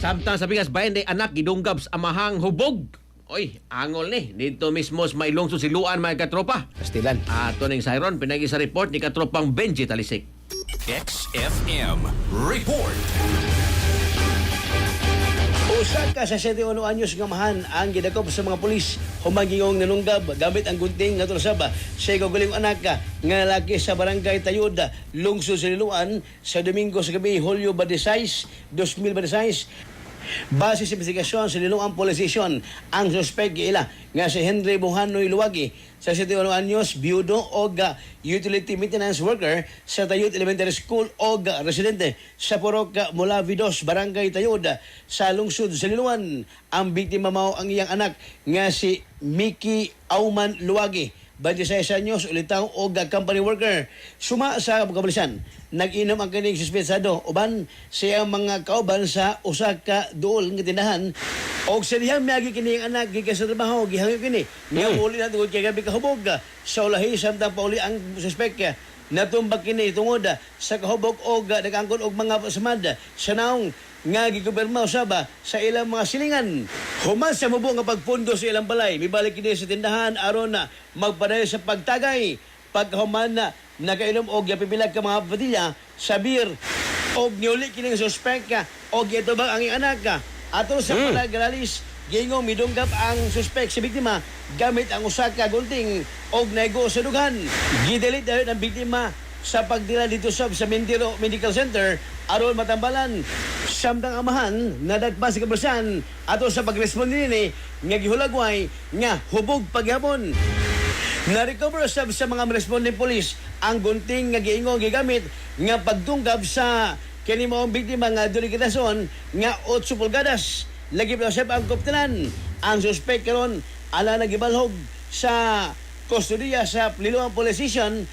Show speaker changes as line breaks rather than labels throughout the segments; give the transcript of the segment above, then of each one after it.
Samtang sa bigas bayan day anak gidunggab sa amahang hubog. Oy, angol ni. Dito mismo sa mailungsod si Luan mga katropa.
Pastilan.
Ato ning Siron pinagi sa report ni katropang Benji Talisik.
XFM Report.
Usa ka sa 71 anyos nga mahan ang gidakop sa mga pulis humagingong nanunggab gamit ang gunting nga tulasaba sa ikaguling anak nga lalaki sa barangay Tayud, lungsod sa Liloan sa Domingo sa gabi, Hulyo 26, 2026. Base sa investigasyon sa Liloan Police Station, ang suspect ila nga si Henry Buhanoy Luwagi sa 71 anyos, biyudo o utility maintenance worker sa Tayud Elementary School o residente sa Purok Mulavidos, Barangay Tayud sa lungsod sa Liloan. Ang biktima mao ang iyang anak nga si Mickey Auman Luwagi, 26 anyos, ulitaw o company worker. Suma sa kapulisan, nag-inom ang kaning suspetsado uban siya mga kauban sa usa ka duol nga tindahan og sa diyang miyagi kini ang anak gikan sa trabaho gihangyo kini nga uli na tungod kay gabi kahubog sa ulahi samtang pauli ang suspek natumbag kini tungod sa kahubog og nagangkon og mga pasamad sa naong nga gikumpirma usaba sa ilang mga silingan. Human sa mubo nga pagpundo sa ilang balay, mibalik kini sa tindahan aron na magpadayon sa pagtagay. Pagkahuman na nakainom og yapipilag ka mga patilya sa beer og niuli kini nga suspect og gitubag ang iyang anak ka. Ato sa palagalalis, gingong midunggap ang suspect sa biktima gamit ang usa ka gunting og nego sa dughan. Gidelit dayon ang biktima sa pagdila dito sa Mindiro Medical Center aron matambalan. Samtang amahan nadagpa sa kabrasan ato sa pagresponde nini nga gihulagway nga hubog pagyapon. Na-recover sa mga responding police ang gunting nga giingong gigamit nga pagtunggab sa kini maong biktima nga duli kitason nga 8 pulgadas. Lagi pa sa ang koptenan. Ang suspect karon ala nagibalhog sa kustodiya sa Liloan Police Station.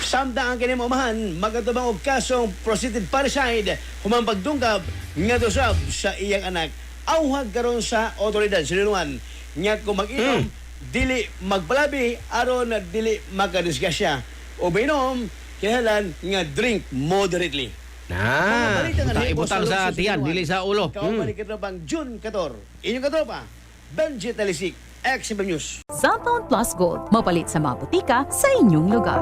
Samtang ang kinimamahan magatubang og kasong proceeded parricide humang pagdungkab nga dosab sa iyang anak. Awhag karon sa otoridad sa Liloan nga kung mag-inom dili magpalabi aron dili makadisgasya o mainom kinahanglan nga drink moderately.
Ibutang sa tiyan, dili sa ulo.
Kaumalikat na bang June 14. Inyong katropa, Benji Talisik, XFM News.
Cellphone Plus Gold, mapalit sa mga butika sa inyong lugar.